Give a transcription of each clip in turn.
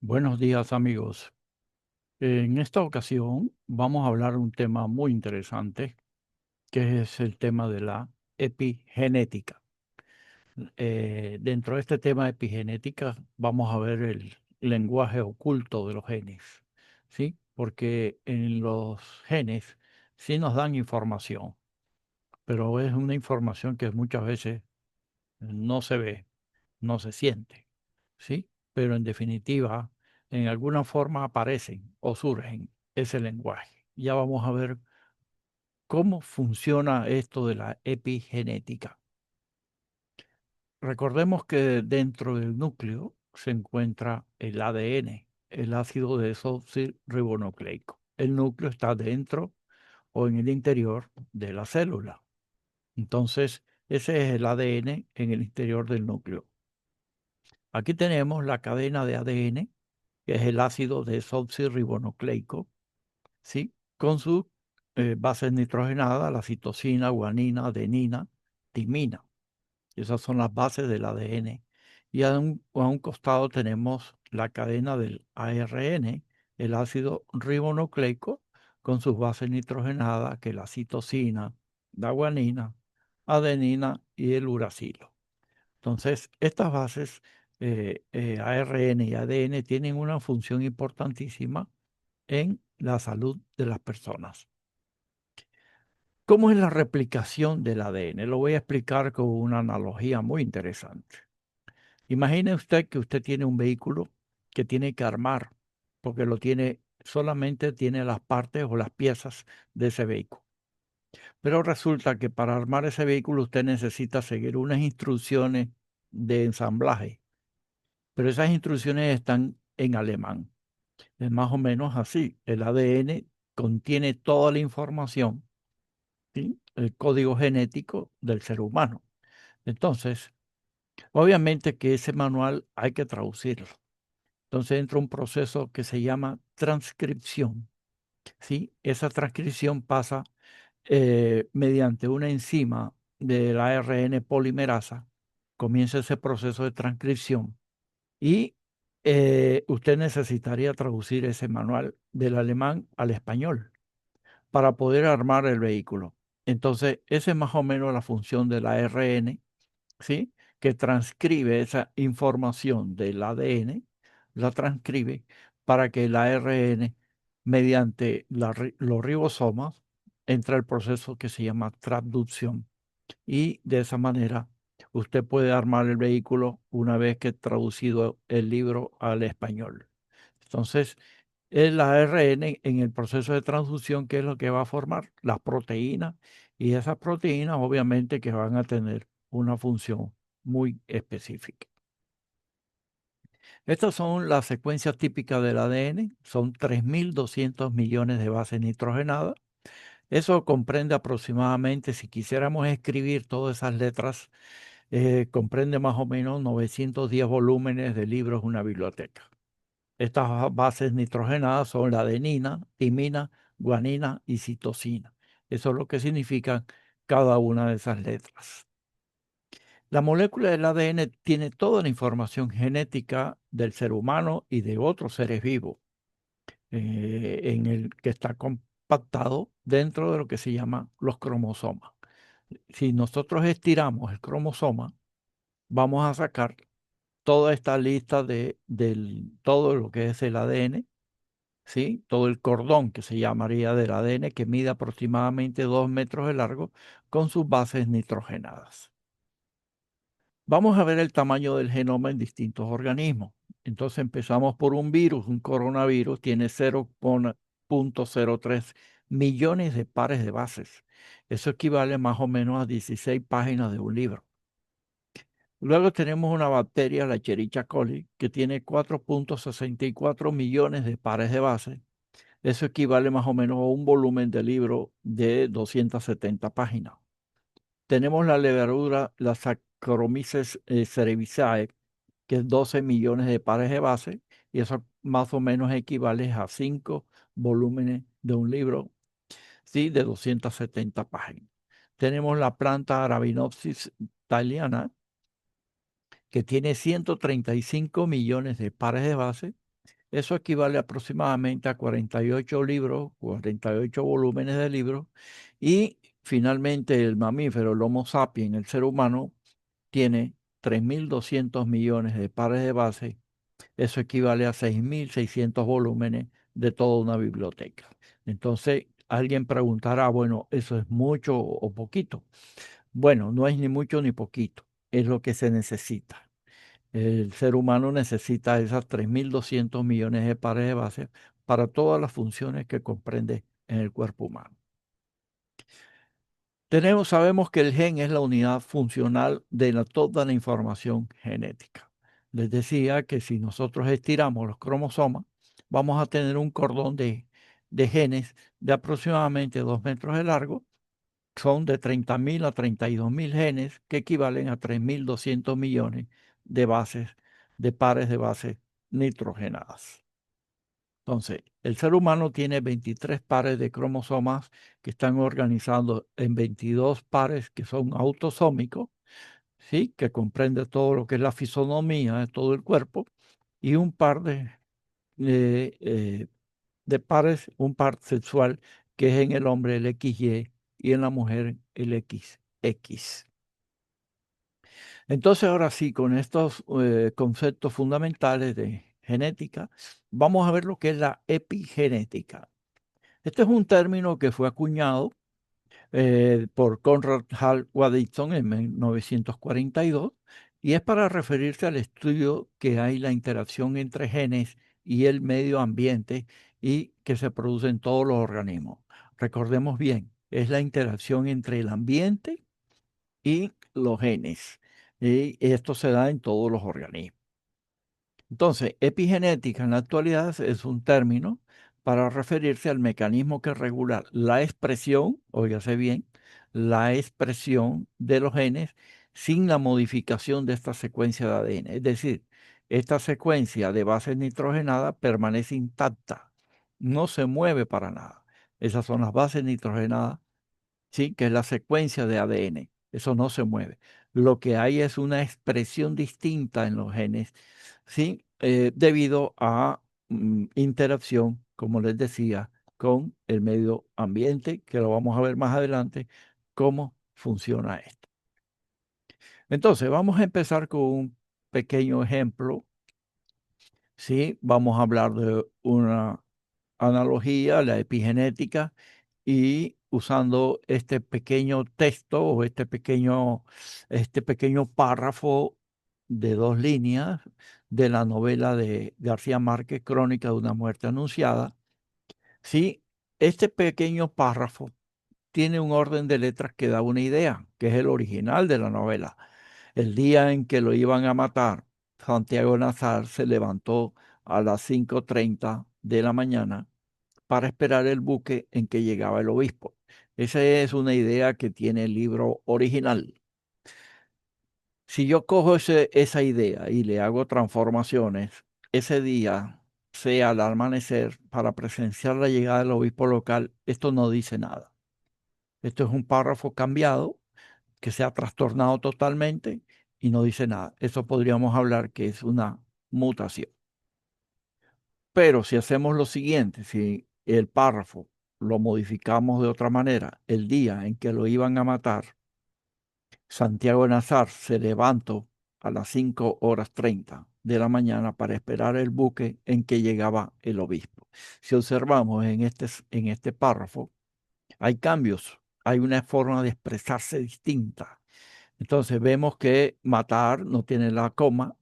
Buenos días, amigos. En esta ocasión vamos a hablar de un tema muy interesante, que es el tema de la epigenética. Dentro de este tema de epigenética vamos a ver el lenguaje oculto de los genes, ¿sí? Porque en los genes sí nos dan información, pero es una información que muchas veces no se ve, no se siente, ¿sí? Pero en definitiva, en alguna forma aparecen o surgen ese lenguaje. Ya vamos a ver cómo funciona esto de la epigenética. Recordemos que dentro del núcleo se encuentra el ADN, el ácido desoxirribonucleico. El núcleo está dentro o en el interior de la célula. Entonces, ese es el ADN en el interior del núcleo. Aquí tenemos la cadena de ADN, que es el ácido desoxirribonucleico, ¿sí? Con sus bases nitrogenadas, la citosina, guanina, adenina, timina. Esas son las bases del ADN. Y a un costado tenemos la cadena del ARN, el ácido ribonucleico, con sus bases nitrogenadas, que es la citosina, la guanina, adenina y el uracilo. Entonces, estas bases ARN y ADN tienen una función importantísima en la salud de las personas. ¿Cómo es la replicación del ADN? Lo voy a explicar con una analogía muy interesante. Imagine usted que usted tiene un vehículo que tiene que armar, porque solamente tiene las partes o las piezas de ese vehículo. Pero resulta que para armar ese vehículo usted necesita seguir unas instrucciones de ensamblaje, pero esas instrucciones están en alemán. Es más o menos así. El ADN contiene toda la información, ¿sí? El código genético del ser humano. Entonces, obviamente que ese manual hay que traducirlo. Entonces entra un proceso que se llama transcripción, ¿sí? Esa transcripción pasa mediante una enzima del ARN polimerasa. Comienza ese proceso de transcripción. Y usted necesitaría traducir ese manual del alemán al español para poder armar el vehículo. Entonces, esa es más o menos la función del ARN, ¿sí? Que transcribe esa información del ADN, la transcribe para que el ARN, mediante los ribosomas, entra el proceso que se llama transducción. Y de esa manera usted puede armar el vehículo una vez que traducido el libro al español. Entonces, el ARN en el proceso de transducción, ¿qué es lo que va a formar? Las proteínas, y esas proteínas obviamente que van a tener una función muy específica. Estas son las secuencias típicas del ADN, son 3.200 millones de bases nitrogenadas. Eso comprende aproximadamente, si quisiéramos escribir todas esas letras, comprende más o menos 910 volúmenes de libros en una biblioteca. Estas bases nitrogenadas son la adenina, timina, guanina y citosina. Eso es lo que significan cada una de esas letras. La molécula del ADN tiene toda la información genética del ser humano y de otros seres vivos, en el que está compactado dentro de lo que se llama los cromosomas. Si nosotros estiramos el cromosoma, vamos a sacar toda esta lista de todo lo que es el ADN, ¿sí? Todo el cordón que se llamaría del ADN, que mide aproximadamente 2 metros de largo, con sus bases nitrogenadas. Vamos a ver el tamaño del genoma en distintos organismos. Entonces empezamos por un virus, un coronavirus, tiene 0,03 millones de pares de bases. Eso equivale más o menos a 16 páginas de un libro. Luego tenemos una bacteria, la Escherichia coli, que tiene 4,64 millones de pares de bases. Eso equivale más o menos a un volumen de libro de 270 páginas. Tenemos la levadura, la Saccharomyces cerevisiae, que es 12 millones de pares de base, y eso más o menos equivale a 5 volúmenes de un libro, ¿sí? De 270 páginas. Tenemos la planta Arabinopsis thaliana, que tiene 135 millones de pares de base, Eso equivale aproximadamente a 48 libros, 48 volúmenes de libros. Y finalmente el mamífero, el Homo sapiens, el ser humano, tiene 3.200 millones de pares de base. Eso equivale a 6.600 volúmenes de toda una biblioteca. Entonces, alguien preguntará, bueno, ¿eso es mucho o poquito? Bueno, no es ni mucho ni poquito, es lo que se necesita. El ser humano necesita esas 3.200 millones de pares de base para todas las funciones que comprende en el cuerpo humano. Sabemos que el gen es la unidad funcional de toda la información genética. Les decía que si nosotros estiramos los cromosomas, vamos a tener un cordón de genes de aproximadamente 2 metros de largo. Son de 30.000 a 32.000 genes, que equivalen a 3.200 millones de bases, de pares de bases nitrogenadas. Entonces, el ser humano tiene 23 pares de cromosomas que están organizados en 22 pares que son autosómicos, ¿sí? Que comprende todo lo que es la fisonomía de todo el cuerpo, y un par de, eh, de pares, un par sexual, que es en el hombre el XY y en la mujer el XX. Entonces, ahora sí, con estos conceptos fundamentales de genética, vamos a ver lo que es la epigenética. Este es un término que fue acuñado por Conrad Hall Waddington en 1942 y es para referirse al estudio que hay la interacción entre genes y el medio ambiente y que se produce en todos los organismos. Recordemos bien, es la interacción entre el ambiente y los genes, y esto se da en todos los organismos. Entonces, epigenética en la actualidad es un término para referirse al mecanismo que regula la expresión, óigase bien, la expresión de los genes sin la modificación de esta secuencia de ADN. Es decir, esta secuencia de bases nitrogenadas permanece intacta, no se mueve para nada. Esas son las bases nitrogenadas, ¿sí? Que es la secuencia de ADN. Eso no se mueve. Lo que hay es una expresión distinta en los genes, ¿sí? Debido a interacción, como les decía, con el medio ambiente, que lo vamos a ver más adelante, cómo funciona esto. Entonces, vamos a empezar con un pequeño ejemplo, ¿sí? Vamos a hablar de una analogía, la epigenética, y usando este pequeño texto o este pequeño párrafo de 2 líneas de la novela de García Márquez, Crónica de una muerte anunciada. Sí, este pequeño párrafo tiene un orden de letras que da una idea, que es el original de la novela. El día en que lo iban a matar, Santiago Nazar se levantó a las 5:30 de la mañana para esperar el buque en que llegaba el obispo. Esa es una idea que tiene el libro original. Si yo cojo esa idea y le hago transformaciones, ese día, sea al amanecer, para presenciar la llegada del obispo local, esto no dice nada. Esto es un párrafo cambiado que se ha trastornado totalmente y no dice nada. Eso podríamos hablar que es una mutación. Pero si hacemos lo siguiente, si el párrafo lo modificamos de otra manera, el día en que lo iban a matar, Santiago de Nazar se levantó a las 5:30 de la mañana para esperar el buque en que llegaba el obispo. Si observamos en este párrafo, hay cambios, hay una forma de expresarse distinta. Entonces vemos que matar no tiene la coma,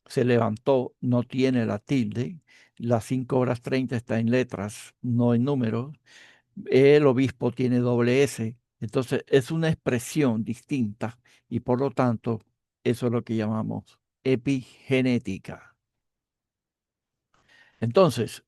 se levantó, no tiene la tilde, las 5:30 está en letras, no en números, el obispo tiene doble S, entonces es una expresión distinta y por lo tanto eso es lo que llamamos epigenética. Entonces,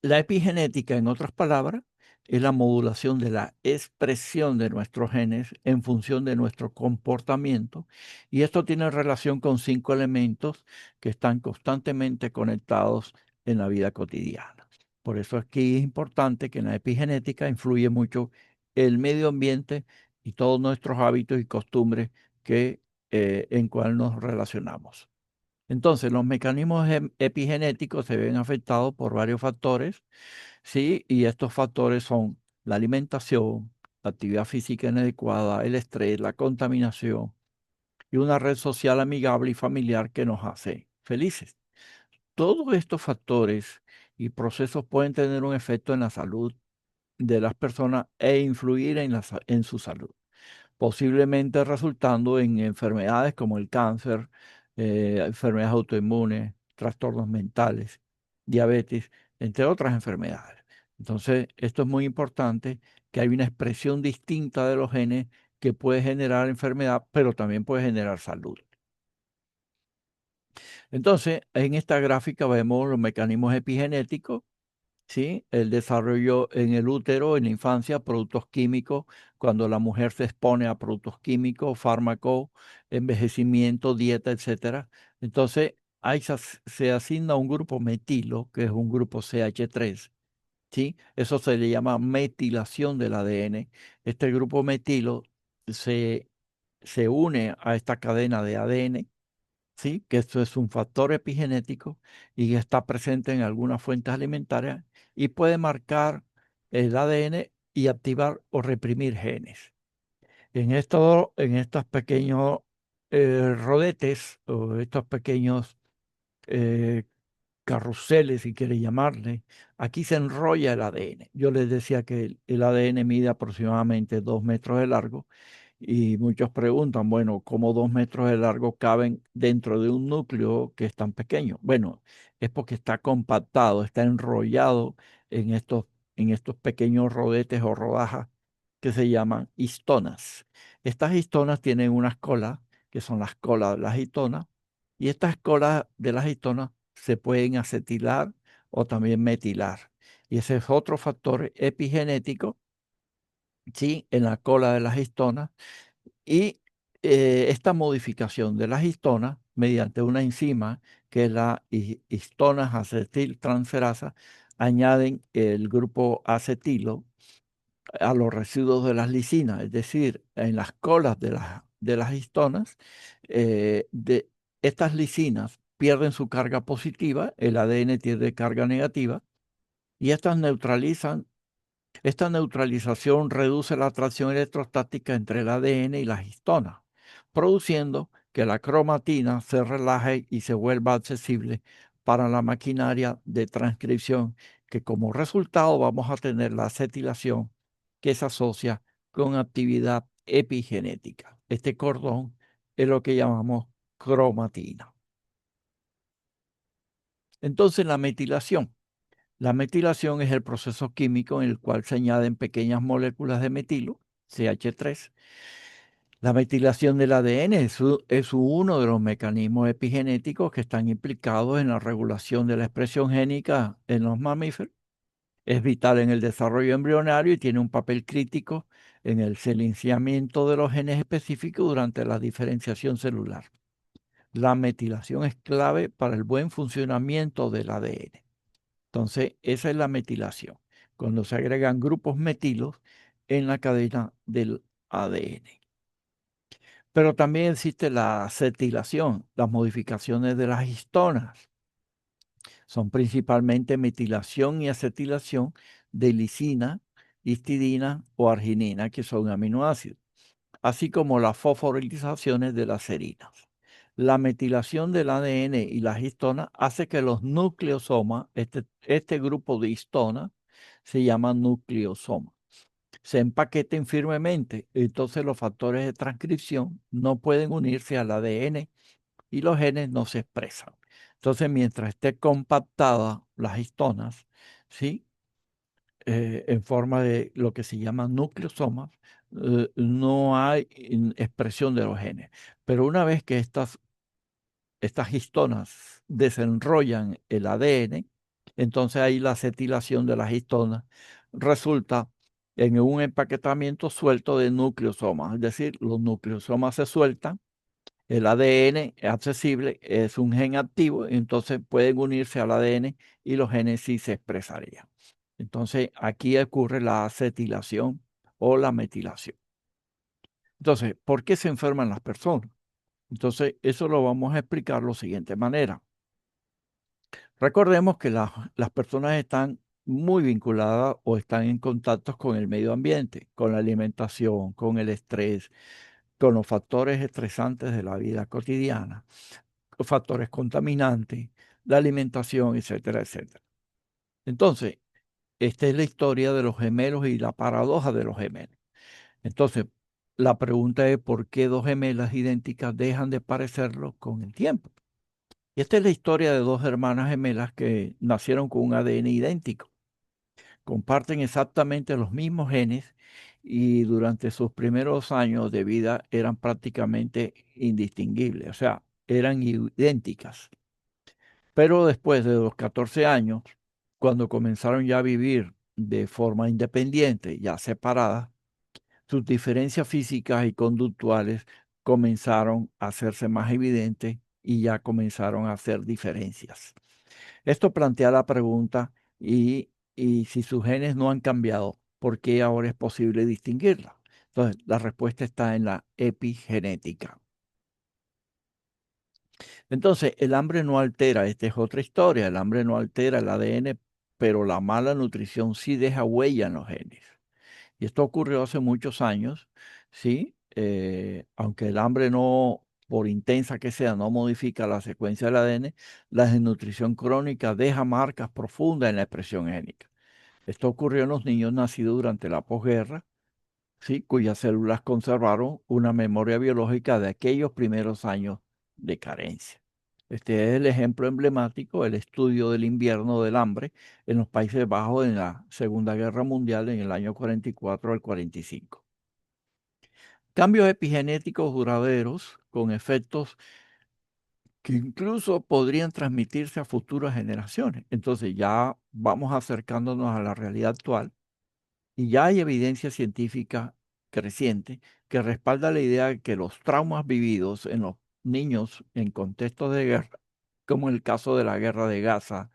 la epigenética, en otras palabras, es la modulación de la expresión de nuestros genes en función de nuestro comportamiento, y esto tiene relación con 5 elementos que están constantemente conectados en la vida cotidiana. Por eso aquí es importante que en la epigenética influye mucho el medio ambiente y todos nuestros hábitos y costumbres en cual nos relacionamos. Entonces, los mecanismos epigenéticos se ven afectados por varios factores, ¿sí? Y estos factores son la alimentación, la actividad física inadecuada, el estrés, la contaminación y una red social amigable y familiar que nos hace felices. Todos estos factores y procesos pueden tener un efecto en la salud de las personas e influir en su salud, posiblemente resultando en enfermedades como el cáncer, enfermedades autoinmunes, trastornos mentales, diabetes, entre otras enfermedades. Entonces, esto es muy importante, que hay una expresión distinta de los genes que puede generar enfermedad, pero también puede generar salud. Entonces, en esta gráfica vemos los mecanismos epigenéticos. ¿Sí? El desarrollo en el útero, en la infancia, productos químicos, cuando la mujer se expone a productos químicos, fármacos, envejecimiento, dieta, etcétera. Entonces, ahí se asigna un grupo metilo, que es un grupo CH3, ¿sí? Eso se le llama metilación del ADN. Este grupo metilo se, se une a esta cadena de ADN, ¿sí? Que esto es un factor epigenético y está presente en algunas fuentes alimentarias y puede marcar el ADN y activar o reprimir genes. En estos pequeños rodetes o estos pequeños eh, carruseles, si quiere llamarle, aquí se enrolla el ADN. Yo les decía que el ADN mide aproximadamente 2 metros de largo y muchos preguntan, bueno, ¿cómo 2 metros de largo caben dentro de un núcleo que es tan pequeño? Bueno, es porque está compactado, está enrollado en estos pequeños rodetes o rodajas que se llaman histonas. Estas histonas tienen unas colas, que son las colas de las histonas, y estas colas de las histonas se pueden acetilar o también metilar. Y ese es otro factor epigenético, ¿sí? En la cola de las histonas y esta modificación de las histonas mediante una enzima que es la histonas acetiltransferasa, añaden el grupo acetilo a los residuos de las lisinas, es decir, en las colas de las histonas, de estas lisinas pierden su carga positiva, el ADN tiene carga negativa, y estas neutralizan esta neutralización reduce la atracción electrostática entre el ADN y las histonas, produciendo que la cromatina se relaje y se vuelva accesible para la maquinaria de transcripción, que como resultado vamos a tener la acetilación que se asocia con actividad epigenética. Este cordón es lo que llamamos cromatina. Entonces la metilación. La metilación es el proceso químico en el cual se añaden pequeñas moléculas de metilo, CH3. La metilación del ADN es uno de los mecanismos epigenéticos que están implicados en la regulación de la expresión génica en los mamíferos. Es vital en el desarrollo embrionario y tiene un papel crítico en el silenciamiento de los genes específicos durante la diferenciación celular. La metilación es clave para el buen funcionamiento del ADN. Entonces, esa es la metilación, cuando se agregan grupos metilos en la cadena del ADN. Pero también existe la acetilación, las modificaciones de las histonas. Son principalmente metilación y acetilación de lisina, histidina o arginina, que son aminoácidos, así como las fosforilizaciones de las serinas. La metilación del ADN y las histonas hace que los nucleosomas, este grupo de histonas, se llama nucleosoma, se empaqueten firmemente. Entonces los factores de transcripción no pueden unirse al ADN y los genes no se expresan. Entonces, mientras esté compactada las histonas, ¿sí? En forma de lo que se llama nucleosomas, no hay expresión de los genes. Pero una vez que estas histonas desenrollan el ADN, entonces ahí la acetilación de las histonas resulta en un empaquetamiento suelto de nucleosomas, es decir, los nucleosomas se sueltan, el ADN es accesible, es un gen activo, entonces pueden unirse al ADN y los genes sí se expresarían. Entonces aquí ocurre la acetilación o la metilación. Entonces, ¿por qué se enferman las personas? Entonces, eso lo vamos a explicar de la siguiente manera. Recordemos que las personas están muy vinculadas o están en contacto con el medio ambiente, con la alimentación, con el estrés, con los factores estresantes de la vida cotidiana, los factores contaminantes, la alimentación, etcétera, etcétera. Entonces, esta es la historia de los gemelos y la paradoja de los gemelos. Entonces, la pregunta es por qué dos gemelas idénticas dejan de parecerlo con el tiempo. Y esta es la historia de dos hermanas gemelas que nacieron con un ADN idéntico. Comparten exactamente los mismos genes y durante sus primeros años de vida eran prácticamente indistinguibles, o sea, eran idénticas. Pero después de los 14 años, cuando comenzaron ya a vivir de forma independiente, ya separadas, sus diferencias físicas y conductuales comenzaron a hacerse más evidentes y ya comenzaron a hacer diferencias. Esto plantea la pregunta, y si sus genes no han cambiado, ¿por qué ahora es posible distinguirla? Entonces, la respuesta está en la epigenética. Entonces, el hambre no altera, esta es otra historia, el hambre no altera el ADN, pero la mala nutrición sí deja huella en los genes. Y esto ocurrió hace muchos años, ¿sí? Aunque el hambre no, por intensa que sea, no modifica la secuencia del ADN, la desnutrición crónica deja marcas profundas en la expresión génica. Esto ocurrió en los niños nacidos durante la posguerra, ¿sí? Cuyas células conservaron una memoria biológica de aquellos primeros años de carencia. Este es el ejemplo emblemático, el estudio del invierno del hambre en los Países Bajos en la Segunda Guerra Mundial en el año 44 al 45. Cambios epigenéticos duraderos con efectos que incluso podrían transmitirse a futuras generaciones. Entonces ya vamos acercándonos a la realidad actual y ya hay evidencia científica creciente que respalda la idea de que los traumas vividos en los niños en contextos de guerra, como el caso de la guerra de Gaza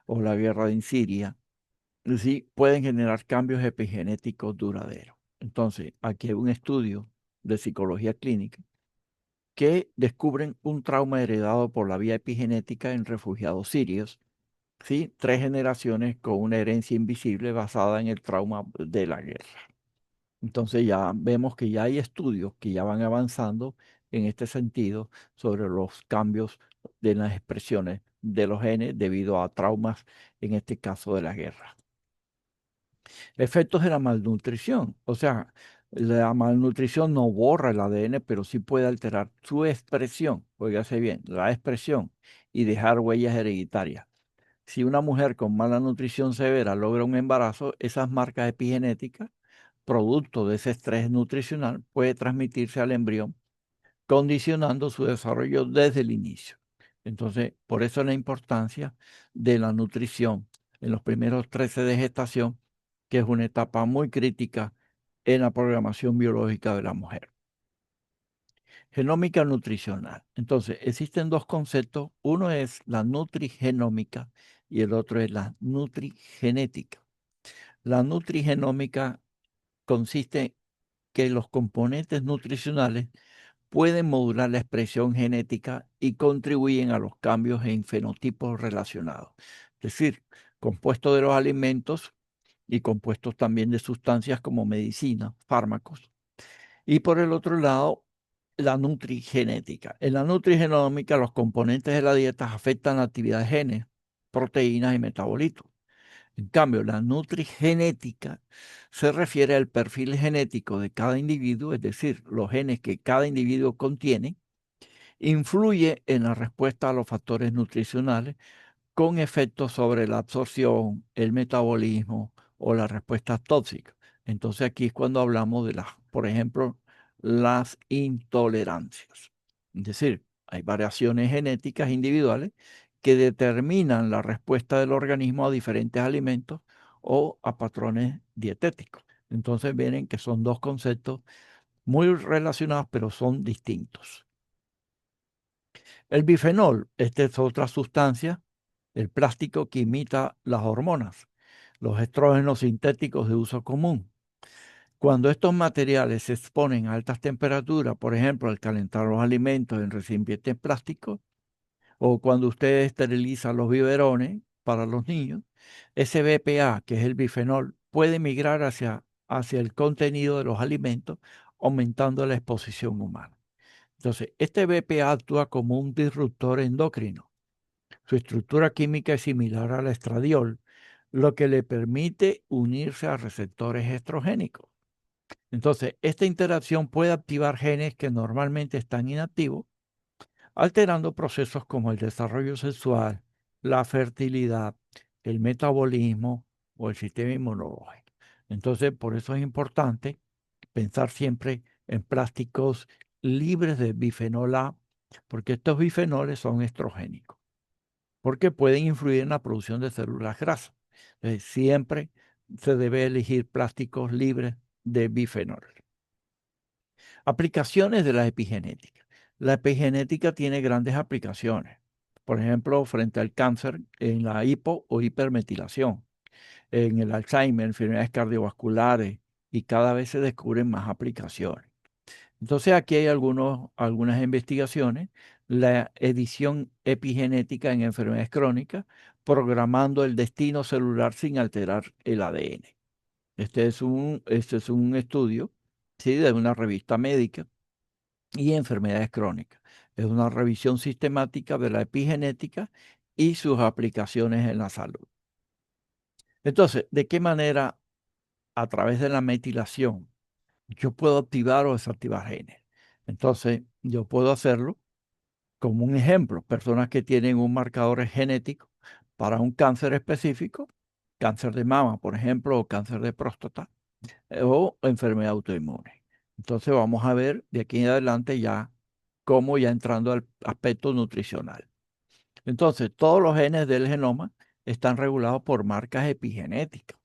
o la guerra en Siria, sí pueden generar cambios epigenéticos duraderos. Entonces, aquí hay un estudio de psicología clínica que descubren un trauma heredado por la vía epigenética en refugiados sirios, ¿sí? 3 generaciones con una herencia invisible basada en el trauma de la guerra. Entonces ya vemos que ya hay estudios que ya van avanzando en este sentido sobre los cambios de las expresiones de los genes debido a traumas, en este caso de la guerra. Efectos de la malnutrición. O sea, la malnutrición no borra el ADN, pero sí puede alterar su expresión, óigase bien, la expresión y dejar huellas hereditarias. Si una mujer con mala nutrición severa logra un embarazo, esas marcas epigenéticas, producto de ese estrés nutricional, puede transmitirse al embrión, condicionando su desarrollo desde el inicio. Entonces, por eso la importancia de la nutrición en los primeros 13 de gestación, que es una etapa muy crítica en la programación biológica de la mujer. Genómica nutricional. Entonces, existen dos conceptos. Uno es la nutrigenómica y el otro es la nutrigenética. La nutrigenómica consiste que los componentes nutricionales pueden modular la expresión genética y contribuyen a los cambios en fenotipos relacionados. Es decir, compuestos de los alimentos y compuestos también de sustancias como medicina, fármacos. Y por el otro lado, la nutrigenética. En la nutrigenómica, los componentes de la dieta afectan la actividad de genes, proteínas y metabolitos. En cambio, la nutrigenética se refiere al perfil genético de cada individuo, es decir, los genes que cada individuo contiene, influye en la respuesta a los factores nutricionales con efectos sobre la absorción, el metabolismo o las respuestas tóxicas. Entonces aquí es cuando hablamos de las, por ejemplo, las intolerancias. Es decir, hay variaciones genéticas individuales que determinan la respuesta del organismo a diferentes alimentos o a patrones dietéticos. Entonces vienen que son dos conceptos muy relacionados, pero son distintos. El bifenol, esta es otra sustancia, el plástico que imita las hormonas, los estrógenos sintéticos de uso común. Cuando estos materiales se exponen a altas temperaturas, por ejemplo, al calentar los alimentos en recipientes plásticos, o cuando usted esteriliza los biberones para los niños, ese BPA, que es el bifenol, puede migrar hacia el contenido de los alimentos, aumentando la exposición humana. Entonces, este BPA actúa como un disruptor endocrino. Su estructura química es similar al estradiol, lo que le permite unirse a receptores estrogénicos. Entonces, esta interacción puede activar genes que normalmente están inactivos, alterando procesos como el desarrollo sexual, la fertilidad, el metabolismo o el sistema inmunológico. Entonces, por eso es importante pensar siempre en plásticos libres de bifenol A, porque estos bifenoles son estrogénicos, porque pueden influir en la producción de células grasas. Entonces, siempre se debe elegir plásticos libres de bifenol. Aplicaciones de la epigenética. La epigenética tiene grandes aplicaciones. Por ejemplo, frente al cáncer, en la hipo o hipermetilación, en el Alzheimer, enfermedades cardiovasculares, y cada vez se descubren más aplicaciones. Entonces, aquí hay algunas investigaciones. La edición epigenética en enfermedades crónicas, programando el destino celular sin alterar el ADN. Este es un estudio, ¿sí?, de una revista médica y enfermedades crónicas. Es una revisión sistemática de la epigenética y sus aplicaciones en la salud. Entonces, ¿de qué manera a través de la metilación yo puedo activar o desactivar genes? Entonces, yo puedo hacerlo como un ejemplo. Personas que tienen un marcador genético para un cáncer específico, cáncer de mama, por ejemplo, o cáncer de próstata, o enfermedad autoinmune. Entonces vamos a ver de aquí en adelante ya cómo ya entrando al aspecto nutricional. Entonces, todos los genes del genoma están regulados por marcas epigenéticas,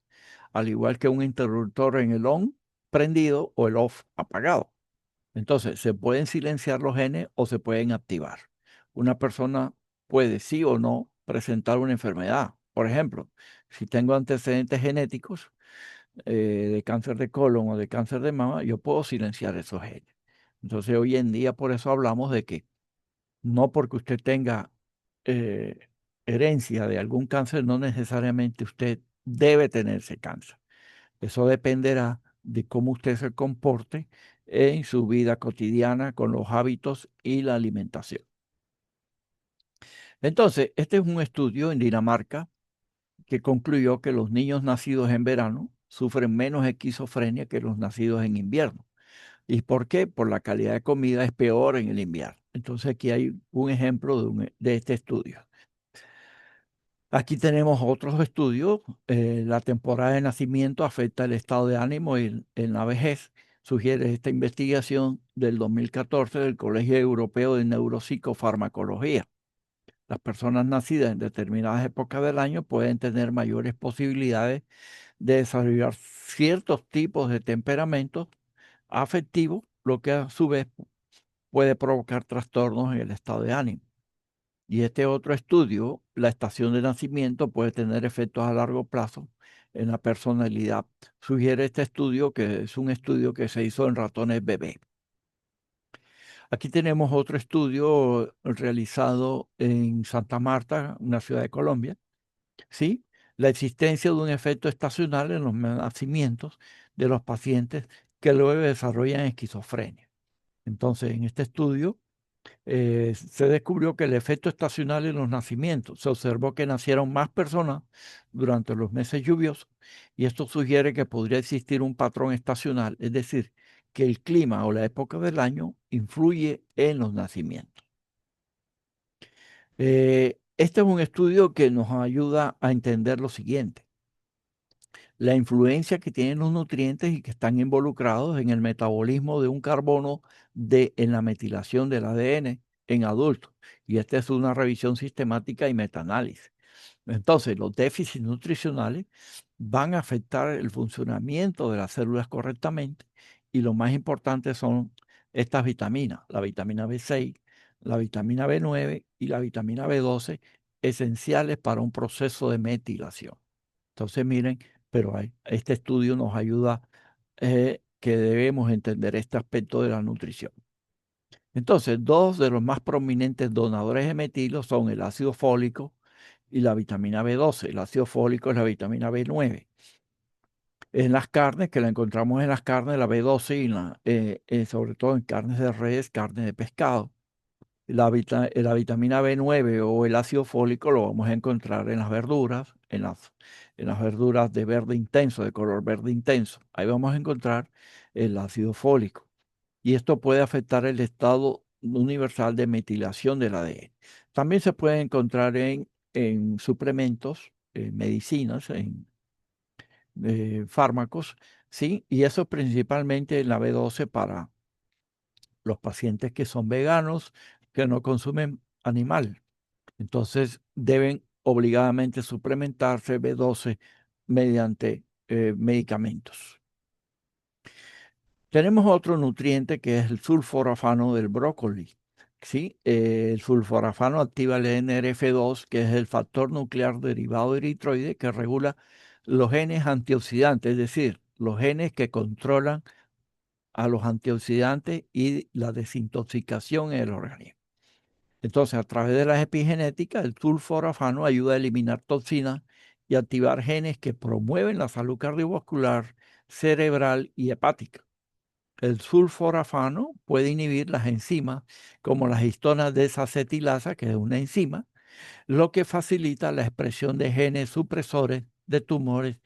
al igual que un interruptor en el on prendido o el off apagado. Entonces, se pueden silenciar los genes o se pueden activar. Una persona puede sí o no presentar una enfermedad. Por ejemplo, si tengo antecedentes genéticos, de cáncer de colon o de cáncer de mama, yo puedo silenciar esos genes. Entonces, hoy en día, por eso hablamos de que no porque usted tenga eh, herencia de algún cáncer, no necesariamente usted debe tener ese cáncer. Eso dependerá de cómo usted se comporte en su vida cotidiana con los hábitos y la alimentación. Entonces, este es un estudio en Dinamarca que concluyó que los niños nacidos en verano sufren menos esquizofrenia que los nacidos en invierno. ¿Y por qué? Por la calidad de comida es peor en el invierno. Entonces aquí hay un ejemplo de este estudio. Aquí tenemos otros estudios. La temporada de nacimiento afecta el estado de ánimo en la vejez. Sugiere esta investigación del 2014 del Colegio Europeo de Neuropsicofarmacología. Las personas nacidas en determinadas épocas del año pueden tener mayores posibilidades de desarrollar ciertos tipos de temperamentos afectivos, lo que a su vez puede provocar trastornos en el estado de ánimo. Y este otro estudio, la estación de nacimiento puede tener efectos a largo plazo en la personalidad. Sugiere este estudio, que es un estudio que se hizo en ratones bebé. Aquí tenemos otro estudio realizado en Santa Marta, una ciudad de Colombia. ¿Sí? La existencia de un efecto estacional en los nacimientos de los pacientes que luego desarrollan esquizofrenia. Entonces, en este estudio se descubrió que el efecto estacional en los nacimientos, se observó que nacieron más personas durante los meses lluviosos, y esto sugiere que podría existir un patrón estacional, es decir, que el clima o la época del año influye en los nacimientos. Este es un estudio que nos ayuda a entender lo siguiente: la influencia que tienen los nutrientes y que están involucrados en el metabolismo de un carbono en la metilación del ADN en adultos. Y esta es una revisión sistemática y metaanálisis. Entonces, los déficits nutricionales van a afectar el funcionamiento de las células correctamente, y lo más importante son estas vitaminas: la vitamina B6, la vitamina B9 y la vitamina B12, esenciales para un proceso de metilación. Entonces, miren, pero este estudio nos ayuda que debemos entender este aspecto de la nutrición. Entonces, dos de los más prominentes donadores de metilo son el ácido fólico y la vitamina B12. El ácido fólico es la vitamina B9. En las carnes, que la encontramos en las carnes, la B12 y sobre todo en carnes de res, carne de pescado. La vitamina B9 o el ácido fólico lo vamos a encontrar en las verduras, en las verduras de verde intenso, de color verde intenso. Ahí vamos a encontrar el ácido fólico. Y esto puede afectar el estado universal de metilación del ADN. También se puede encontrar en suplementos, en medicinas, en fármacos, ¿sí? Y eso principalmente en la B12 para los pacientes que son veganos, que no consumen animal. Entonces deben obligadamente suplementarse B12 mediante medicamentos. Tenemos otro nutriente que es el sulforafano del brócoli. ¿Sí? El sulforafano activa el NRF2, que es el factor nuclear derivado de eritroide que regula los genes antioxidantes, es decir, los genes que controlan a los antioxidantes y la desintoxicación en el organismo. Entonces, a través de las epigenéticas, el sulforafano ayuda a eliminar toxinas y activar genes que promueven la salud cardiovascular, cerebral y hepática. El sulforafano puede inhibir las enzimas como las histonas desacetilasa, que es una enzima, lo que facilita la expresión de genes supresores de tumores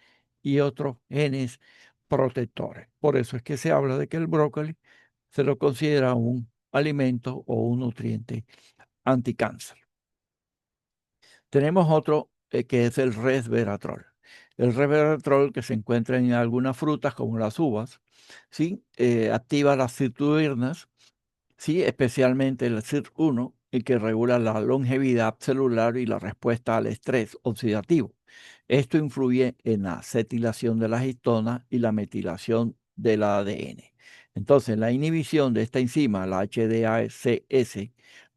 y otros genes protectores. Por eso es que se habla de que el brócoli se lo considera un alimento o un nutriente anticáncer. Tenemos otro que es el resveratrol. El resveratrol, que se encuentra en algunas frutas como las uvas, ¿sí? Activa las sirtuinas, ¿sí? Especialmente el SIR1, y que regula la longevidad celular y la respuesta al estrés oxidativo. Esto influye en la acetilación de las histonas y la metilación del ADN. Entonces, la inhibición de esta enzima, la HDACS,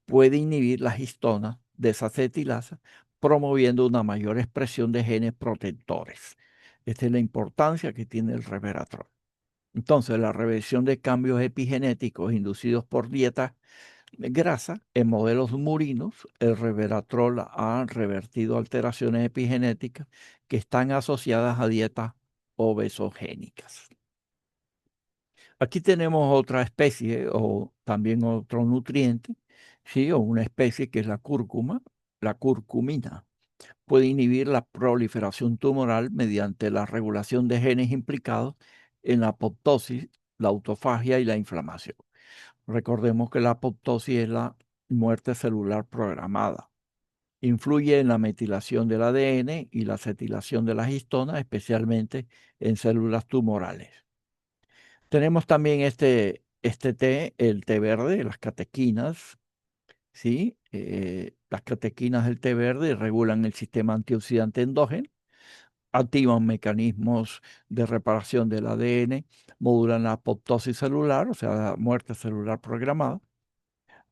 puede inhibir las histonas desacetilasa, promoviendo una mayor expresión de genes protectores. Esta es la importancia que tiene el resveratrol. Entonces, la reversión de cambios epigenéticos inducidos por dieta grasa en modelos murinos, el resveratrol ha revertido alteraciones epigenéticas que están asociadas a dietas obesogénicas. Aquí tenemos otra especie o también otro nutriente, ¿sí? O una especie que es la cúrcuma, la curcumina. Puede inhibir la proliferación tumoral mediante la regulación de genes implicados en la apoptosis, la autofagia y la inflamación. Recordemos que la apoptosis es la muerte celular programada. Influye en la metilación del ADN y la acetilación de las histonas, especialmente en células tumorales. Tenemos también este té, el té verde, las catequinas, ¿sí? Las catequinas del té verde regulan el sistema antioxidante endógeno, activan mecanismos de reparación del ADN, modulan la apoptosis celular, o sea, la muerte celular programada.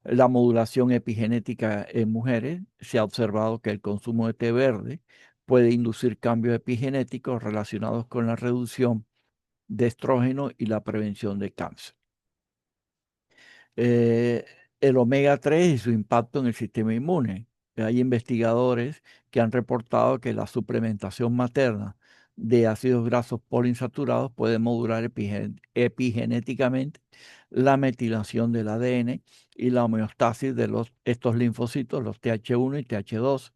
La modulación epigenética en mujeres, se ha observado que el consumo de té verde puede inducir cambios epigenéticos relacionados con la reducción de estrógeno y la prevención de cáncer. Eh, el omega 3 y su impacto en el sistema inmune. Hay investigadores que han reportado que la suplementación materna de ácidos grasos poliinsaturados puede modular epigenéticamente la metilación del ADN y la homeostasis de estos linfocitos, los TH1 y TH2,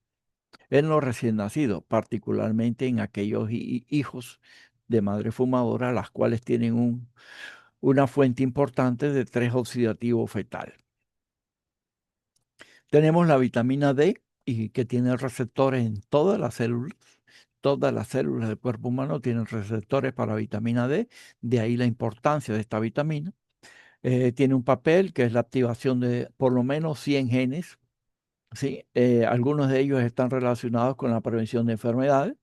en los recién nacidos, particularmente en aquellos hijos de madre fumadora, las cuales tienen una fuente importante de estrés oxidativo fetal. Tenemos la vitamina D, y que tiene receptores en todas las células. Todas las células del cuerpo humano tienen receptores para vitamina D, de ahí la importancia de esta vitamina. Tiene un papel que es la activación de por lo menos 100 genes, ¿sí? Algunos de ellos están relacionados con la prevención de enfermedades,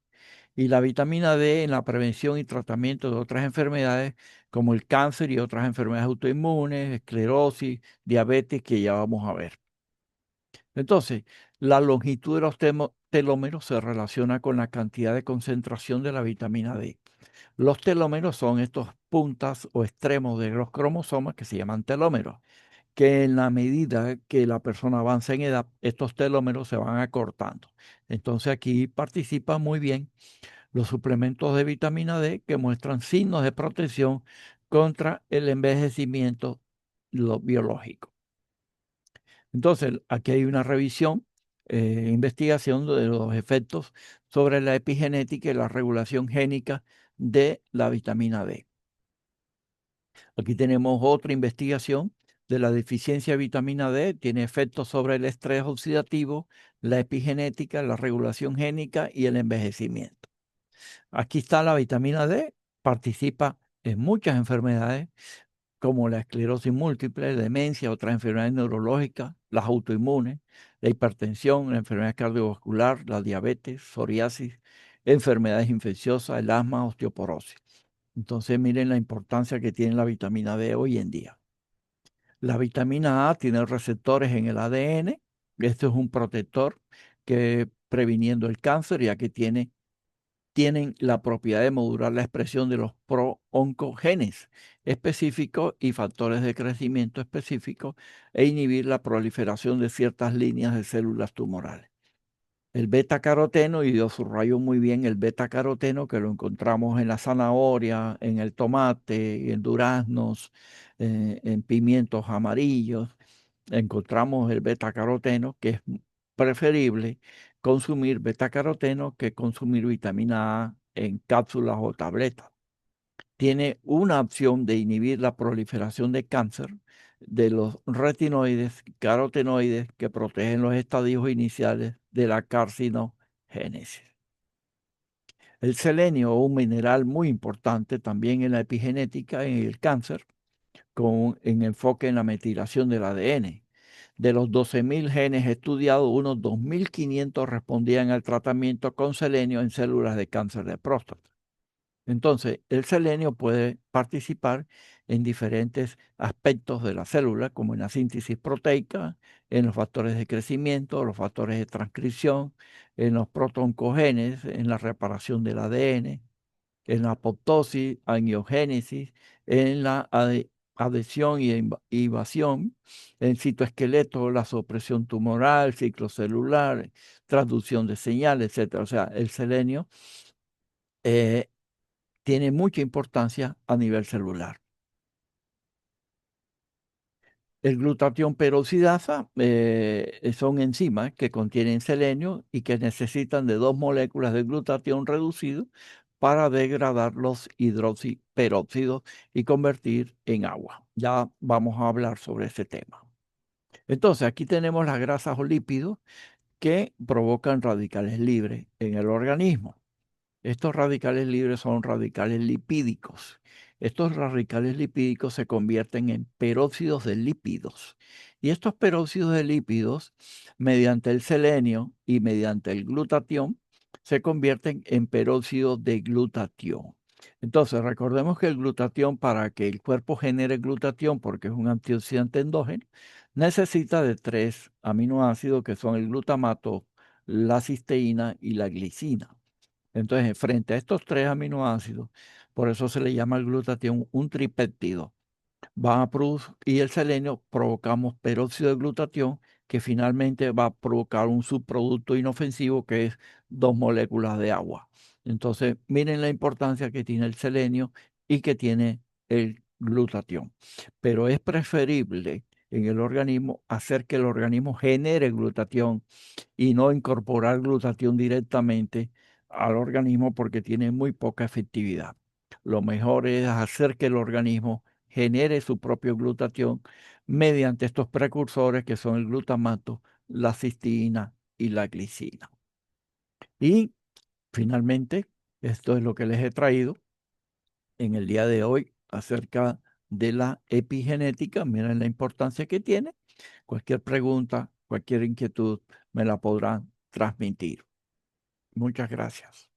y la vitamina D en la prevención y tratamiento de otras enfermedades como el cáncer y otras enfermedades autoinmunes, esclerosis, diabetes, que ya vamos a ver. Entonces, la longitud de los telómeros se relaciona con la cantidad de concentración de la vitamina D. Los telómeros son estos puntas o extremos de los cromosomas que se llaman telómeros, que en la medida que la persona avanza en edad, estos telómeros se van acortando. Entonces aquí participan muy bien los suplementos de vitamina D que muestran signos de protección contra el envejecimiento biológico. Entonces, aquí hay una revisión, investigación de los efectos sobre la epigenética y la regulación génica de la vitamina D. Aquí tenemos otra investigación de la deficiencia de vitamina D, tiene efectos sobre el estrés oxidativo, la epigenética, la regulación génica y el envejecimiento. Aquí está la vitamina D, participa en muchas enfermedades como la esclerosis múltiple, demencia, otras enfermedades neurológicas, las autoinmunes, la hipertensión, la enfermedad cardiovascular, la diabetes, psoriasis, enfermedades infecciosas, el asma, osteoporosis. Entonces miren la importancia que tiene la vitamina D hoy en día. La vitamina A tiene receptores en el ADN. Esto es un protector que previniendo el cáncer, ya que tienen la propiedad de modular la expresión de los pro-oncogenes específicos y factores de crecimiento específicos e inhibir la proliferación de ciertas líneas de células tumorales. El beta-caroteno, y yo subrayo muy bien el beta-caroteno, que lo encontramos en la zanahoria, en el tomate, en duraznos, en pimientos amarillos. Encontramos el beta-caroteno, que es preferible consumir beta-caroteno que consumir vitamina A en cápsulas o tabletas. Tiene una opción de inhibir la proliferación de cáncer de los retinoides, carotenoides que protegen los estadios iniciales de la carcinogénesis. El selenio, un mineral muy importante también en la epigenética, en el cáncer, con enfoque en la metilación del ADN. De los 12.000 genes estudiados, unos 2.500 respondían al tratamiento con selenio en células de cáncer de próstata. Entonces, el selenio puede participar en diferentes aspectos de la célula, como en la síntesis proteica, en los factores de crecimiento, los factores de transcripción, en los protooncogenes, en la reparación del ADN, en la apoptosis, angiogénesis, en la adhesión y invasión, en citoesqueleto, la supresión tumoral, ciclo celular, transducción de señales, etc. O sea, el selenio eh, tiene mucha importancia a nivel celular. El glutatión peroxidasa son enzimas que contienen selenio y que necesitan de dos moléculas de glutatión reducido para degradar los hidroxiperóxidos y convertir en agua. Ya vamos a hablar sobre ese tema. Entonces, aquí tenemos las grasas o lípidos que provocan radicales libres en el organismo. Estos radicales libres son radicales lipídicos. Estos radicales lipídicos se convierten en peróxidos de lípidos. Y estos peróxidos de lípidos, mediante el selenio y mediante el glutatión, se convierten en peróxidos de glutatión. Entonces, recordemos que el glutatión, para que el cuerpo genere glutatión, porque es un antioxidante endógeno, necesita de 3 aminoácidos que son el glutamato, la cisteína y la glicina. Entonces, frente a estos 3 aminoácidos, por eso se le llama al glutatión un tripéptido. Van a producir, y el selenio provocamos peróxido de glutatión, que finalmente va a provocar un subproducto inofensivo que es 2 moléculas de agua. Entonces, miren la importancia que tiene el selenio y que tiene el glutatión. Pero es preferible en el organismo hacer que el organismo genere glutatión y no incorporar glutatión directamente al organismo porque tiene muy poca efectividad. Lo mejor es hacer que el organismo genere su propio glutatión mediante estos precursores que son el glutamato, la cisteína y la glicina. Y finalmente, esto es lo que les he traído en el día de hoy acerca de la epigenética. Miren la importancia que tiene. Cualquier pregunta, cualquier inquietud me la podrán transmitir. Muchas gracias.